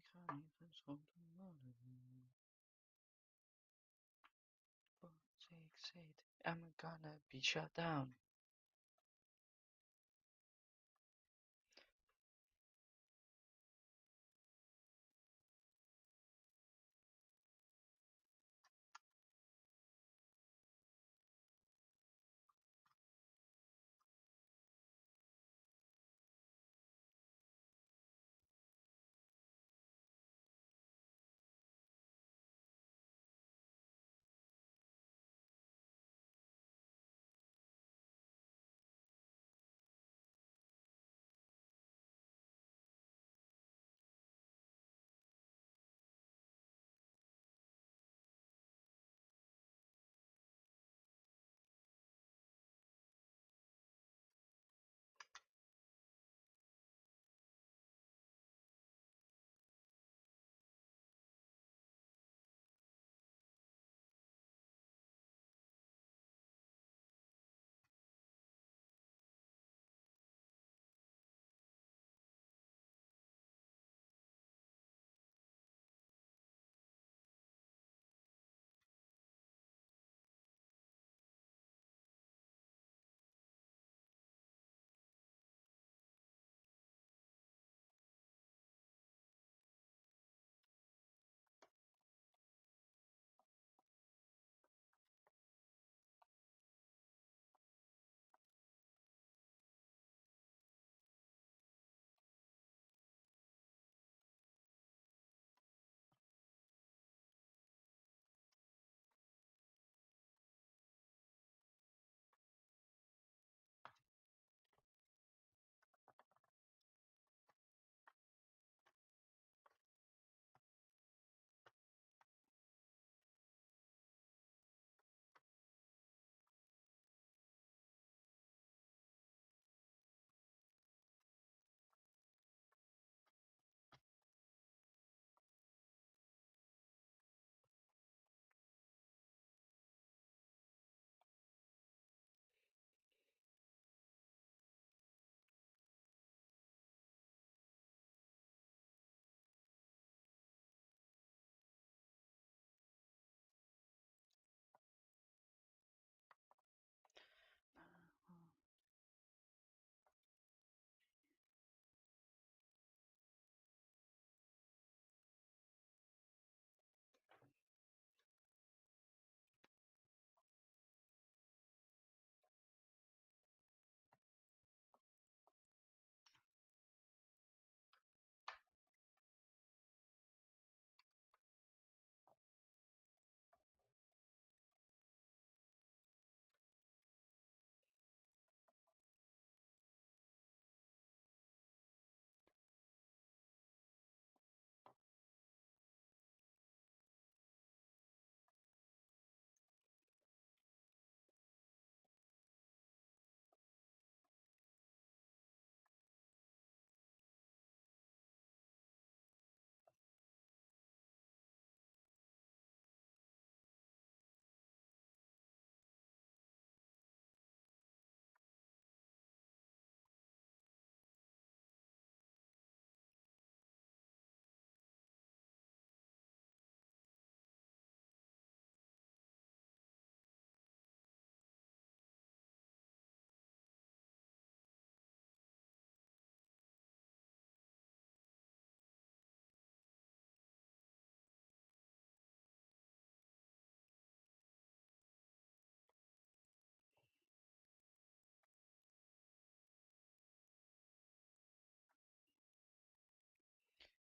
Ik ga niet verschoten worden. For sake's sake, I'm gonna be shut down.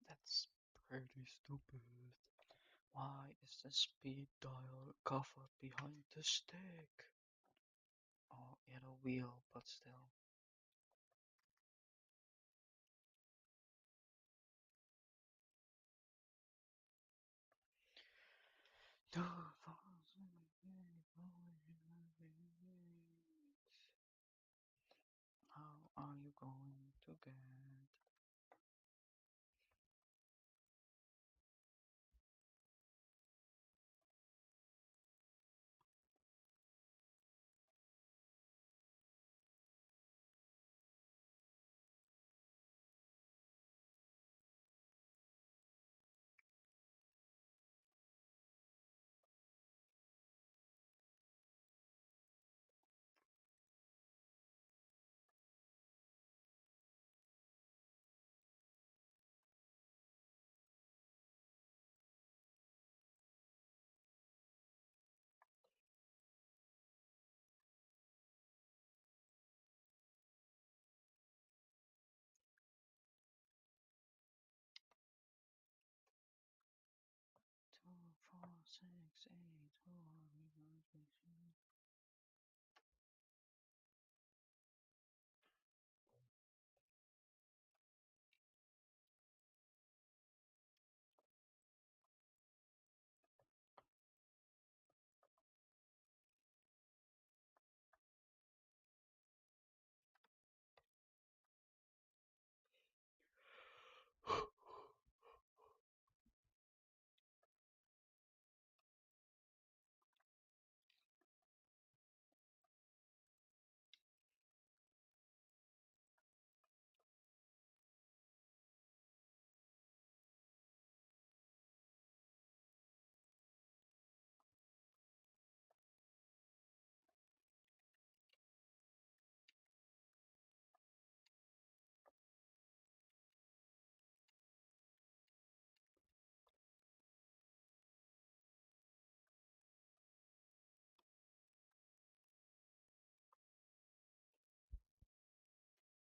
That's pretty stupid. Why is the speed dial covered behind the stick? Oh, yeah, the wheel, but still. How are you going to get?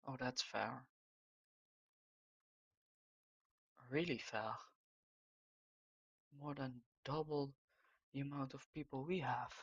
Oh, that's fair. Really fair. More than double the amount of people we have.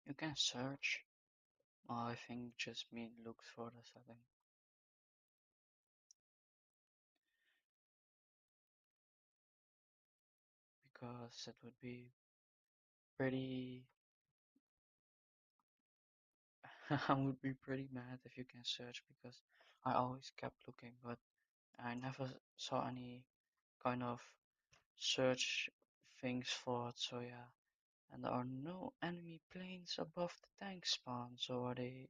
You can search. I think just mean look for the setting. Because it would be pretty. I would be pretty mad if you can search because I always kept looking, but I never saw any kind of search things for it. So yeah, and there are no enemy planes above the tank spawn, so are they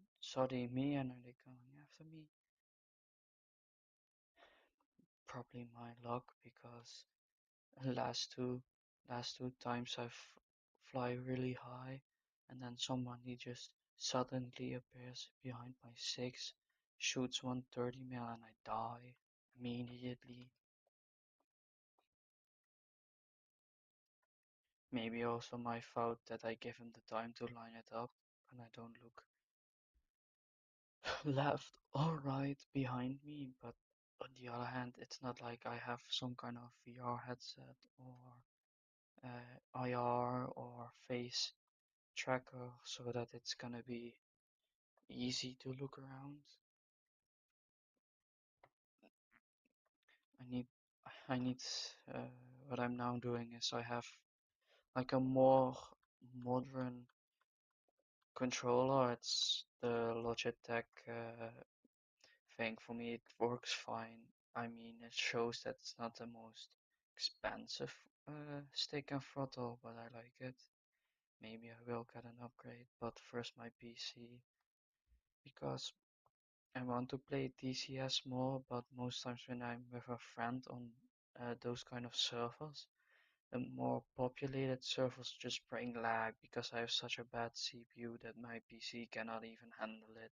me and are they coming after me? Probably my luck because last two times fly really high and then someone he just suddenly appears behind my six, shoots 130 mil and I die immediately. Maybe also my fault that I give him the time to line it up and I don't look left or right behind me, but on the other hand, it's not like I have some kind of VR headset or IR or face tracker so that it's gonna be easy to look around. I need, I need, uh, what I'm now doing is I have like a more modern controller. It's the Logitech thing. For me, it works fine. I mean, it shows that it's not the most expensive stick and throttle, but I like it. Maybe I will get an upgrade, but first my PC because I want to play TCS more, but most times when I'm with a friend on those kind of servers, the more populated servers just bring lag because I have such a bad CPU that my PC cannot even handle it.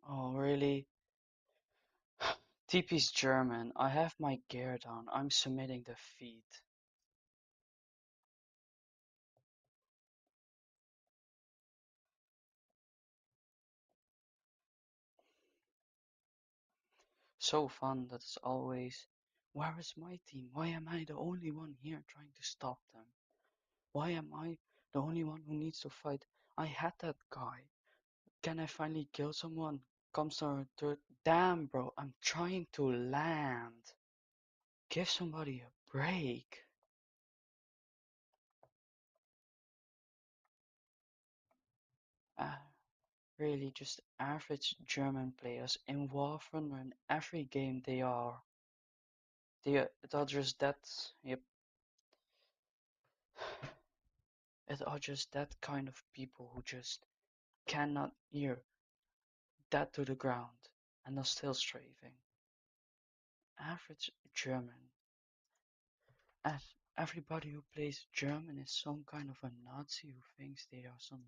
Oh, really? TP's German. I have my gear down. I'm submitting defeat. So fun that is always. Where is my team? Why am I the only one here trying to stop them? Why am I the only one who needs to fight? I had that guy. Can I finally kill someone? Comes our third. Damn, bro, I'm trying to land. Give somebody a break. Uh, really, just average German players in War Thunder in every game they are just that. Yep, it are just that kind of people who just cannot hear that to the ground and are still strafing. Average German. As everybody who plays German is some kind of a Nazi who thinks they are some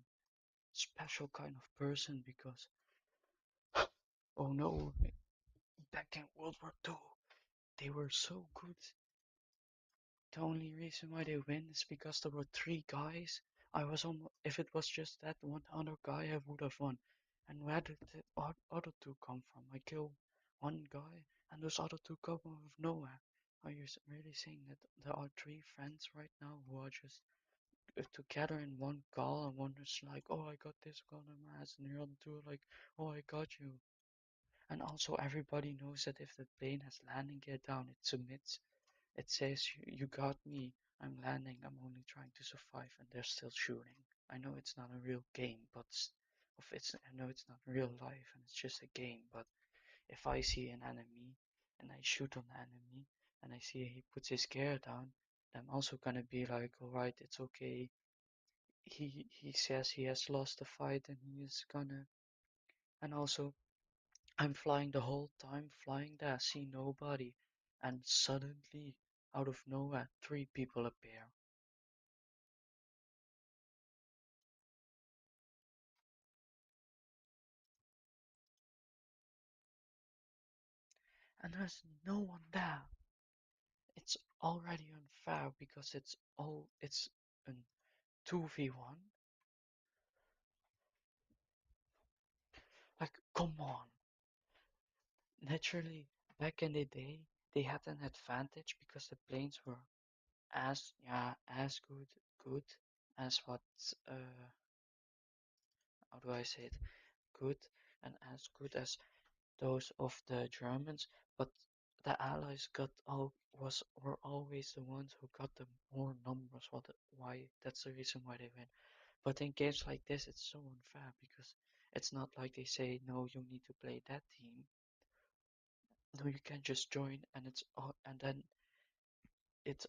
special kind of person because, oh no, back in World War II, they were so good. The only reason why they win is because there were three guys. I was almost, if it was just that one other guy, I would have won. And where did the other two come from? I kill one guy, and those other two come out of nowhere. Are you really saying that there are three friends right now who are just together in one call, and one is like, "Oh, I got this gun in my ass," and the other two are like, "Oh, I got you." And also, everybody knows that if the plane has landing gear down, it submits. It says, "You got me. I'm landing. I'm only trying to survive," and they're still shooting. I know it's not a real game, but I know it's not real life and it's just a game. But if I see an enemy and I shoot on the enemy and I see he puts his gear down, I'm also gonna be like, all right, it's okay. He says he has lost the fight and he is gonna. And also, I'm flying the whole time, flying there, see nobody, and suddenly, out of nowhere, three people appear. And there's no one there. It's already unfair because it's a 2v1. Like, come on. Naturally, back in the day, they had an advantage because the planes were as good as what how do I say it? Good and as good as those of the Germans, but the Allies got all was were always the ones who got the more numbers. Why that's the reason why they win. But in games like this, it's so unfair because it's not like they say no, you need to play that team. No, you can just join, and it's all, and then it's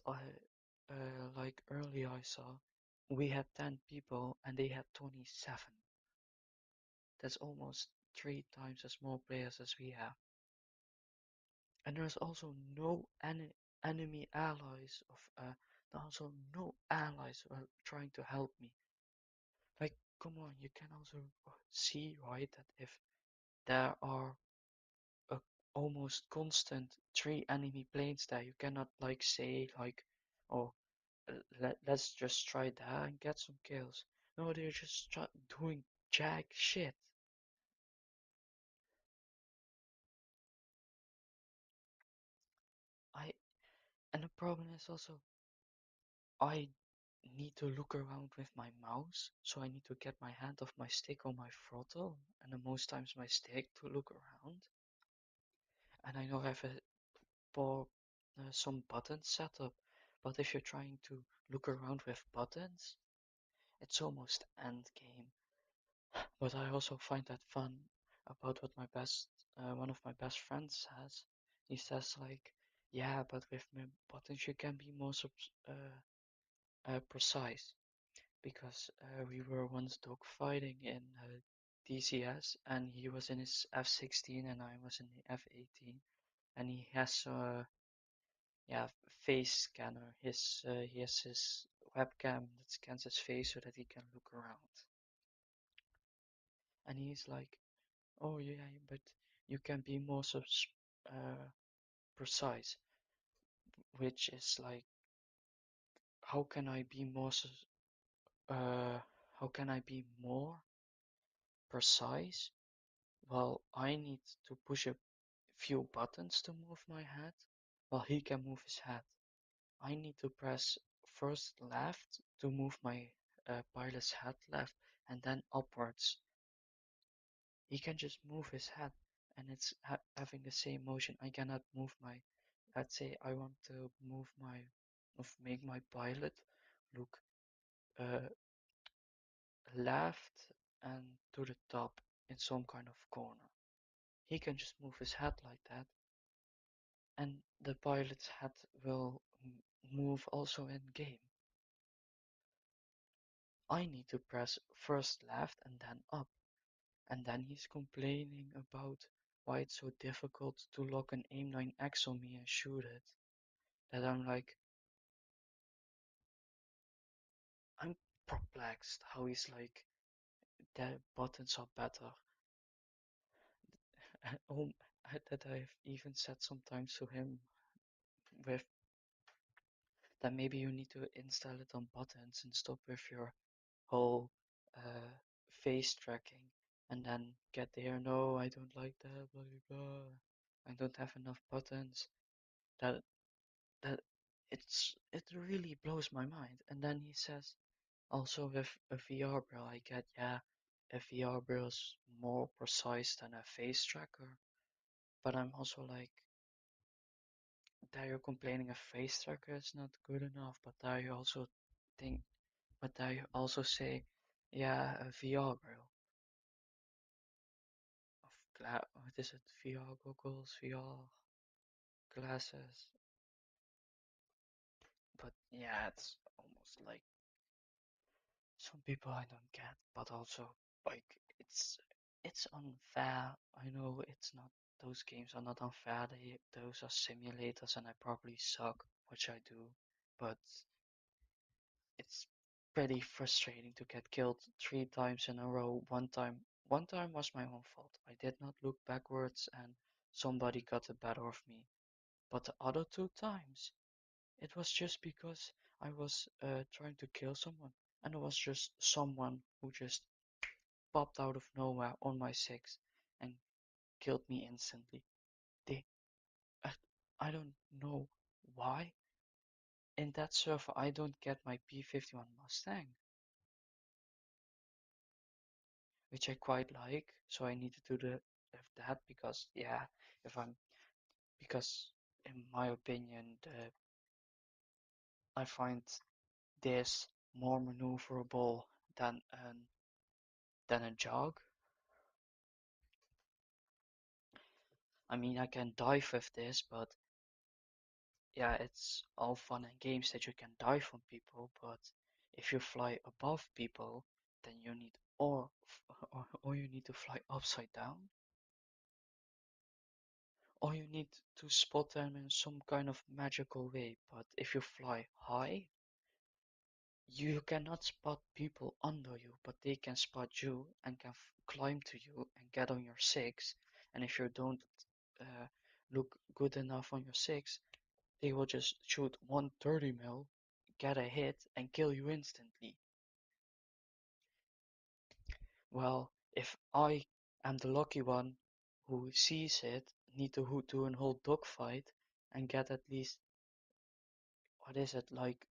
like earlier I saw, we had 10 people and they had 27. That's almost three times as more players as we have. And there's also no enemy allies of there's also no allies who are trying to help me. Like, come on, you can also see, right, that if there are a almost constant three enemy planes there, you cannot like say like, oh, let's just try that and get some kills. No, they're just doing jack shit. I and the problem is also I need to look around with my mouse, so I need to get my hand off my stick or my throttle, and then most times my stick to look around. And I know I have for some buttons set up, but if you're trying to look around with buttons, it's almost end game. But I also find that fun about what one of my best friends says. He says like, yeah, but with buttons you can be more precise. Because we were once dogfighting in DCS, and he was in his F16 and I was in the F18, and he has yeah, face scanner. He has his webcam that scans his face so that he can look around. And he's like, oh yeah, but you can be more uh, precise, which is like, how can I be more, uh, how can I be more precise? Well, I need to push a few buttons to move my head, while he can move his head. I need to press first left to move my pilot's head left and then upwards. He can just move his head and it's having the same motion. I cannot move my, let's say I want to move my, make my pilot look uh, left and to the top in some kind of corner. He can just move his head like that, and the pilot's head will move also in game. I need to press first left and then up, and then he's complaining about why it's so difficult to lock an aim 9X on me and shoot it. That I'm like, I'm perplexed how he's like, the buttons are better. Oh, that I've even said sometimes to him with that maybe you need to install it on buttons and stop with your whole uh, face tracking and then get there. No, I don't like that, blah blah blah. I don't have enough buttons. That that it really blows my mind. And then he says also with a VR braille I get, yeah, a VR braille is more precise than a face tracker. But I'm also like, there you're complaining a face tracker is not good enough, but there you also think, but there you also say, yeah, a VR braille of what is it? VR goggles, VR glasses. But yeah, it's almost like some people I don't get, but also like it's unfair. I know it's not, those games are not unfair. Those are simulators, and I probably suck, which I do. But it's pretty frustrating to get killed 3 times in a row. One time was my own fault. I did not look backwards, and somebody got the better of me. But the other 2 times, it was just because I was trying to kill someone, and it was just someone who just popped out of nowhere on my six and killed me instantly. They, I, I don't know why. In that server, I don't get my P-51 Mustang, which I quite like. So I need to do that because yeah, if I'm because in my opinion, I find this more maneuverable than a jog. I mean, I can dive with this, but yeah, it's all fun and games that you can dive on people, but if you fly above people, then you need or you need to fly upside down, or you need to spot them in some kind of magical way. But if you fly high, you cannot spot people under you, but they can spot you and can climb to you and get on your six. And if you don't uh, look good enough on your six, they will just shoot 130 mil, get a hit, and kill you instantly. Well, if I am the lucky one who sees it, need to do a whole dogfight and get at least, what is it, like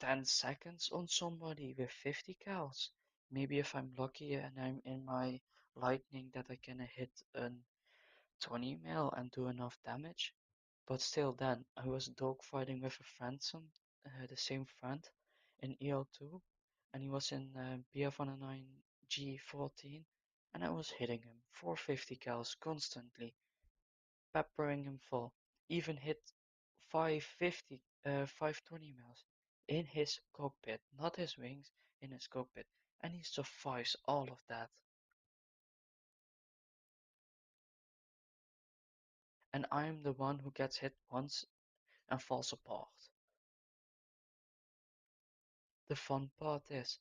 10 seconds on somebody with 50 cals. Maybe if I'm lucky and I'm in my lightning that I can hit a 20 mil and do enough damage. But still then, I was dogfighting with a friend, the same friend in EL2, and he was in BF109 G14, and I was hitting him 450 cals constantly, peppering him full, even hit 550, 520 mils in his cockpit, not his wings, in his cockpit, and he survives all of that. And I'm the one who gets hit once and falls apart. The fun part is,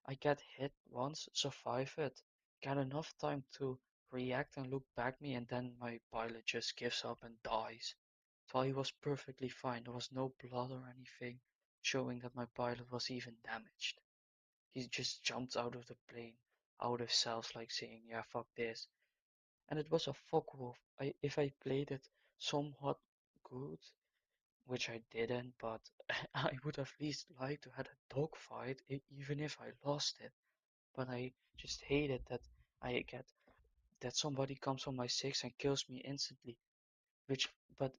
I get hit once, survive it, get enough time to react and look back me, and then my pilot just gives up and dies. So he was perfectly fine. There was no blood or anything showing that my pilot was even damaged. He just jumped out of the plane, out of cells, like saying, "Yeah, fuck this." And it was a fuck wolf. If I played it somewhat good, which I didn't, but I would at least like to had a dogfight, even if I lost it. But I just hated that I get that somebody comes on my six and kills me instantly. Which, but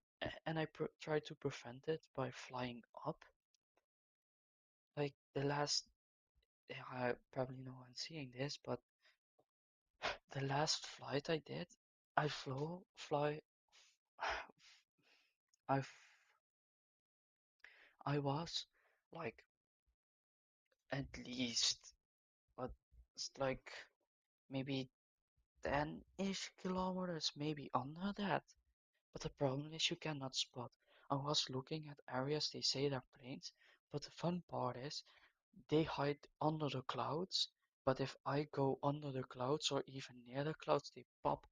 and I try to prevent it by flying up. Like the last, I probably no one's seeing this, but the last flight I did, I I I was like at least, but it's like maybe 10-ish kilometers, maybe under that. But the problem is you cannot spot. I was looking at areas they say they're planes, but the fun part is they hide under the clouds. But if I go under the clouds or even near the clouds, they pop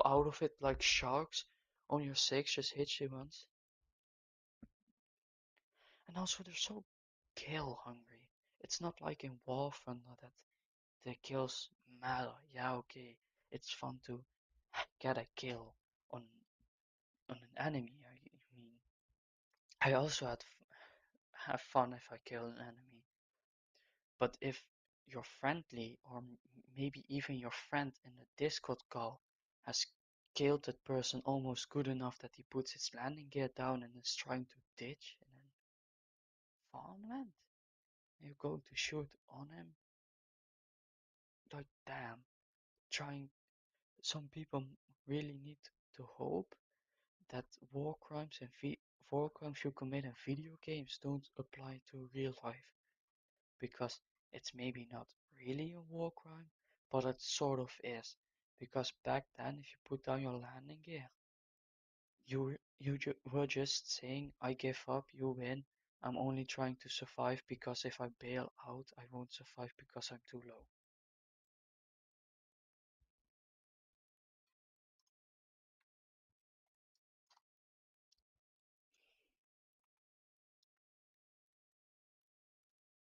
out of it like sharks on your six, just hit you once. And also they're so kill hungry. It's not like in War Thunder that the kills matter. Yeah, okay, it's fun to get a kill on on an enemy. I mean, I also have fun if I kill an enemy. But if you're friendly, or maybe even your friend in the Discord call has killed that person almost good enough that he puts his landing gear down and is trying to ditch and then farmland, you're going to shoot on him. Like, damn, trying. Some people really need to hope that war crimes you commit in video games don't apply to real life, because it's maybe not really a war crime, but it sort of is. Because back then, if you put down your landing gear, were just saying, "I give up, you win. I'm only trying to survive because if I bail out, I won't survive because I'm too low."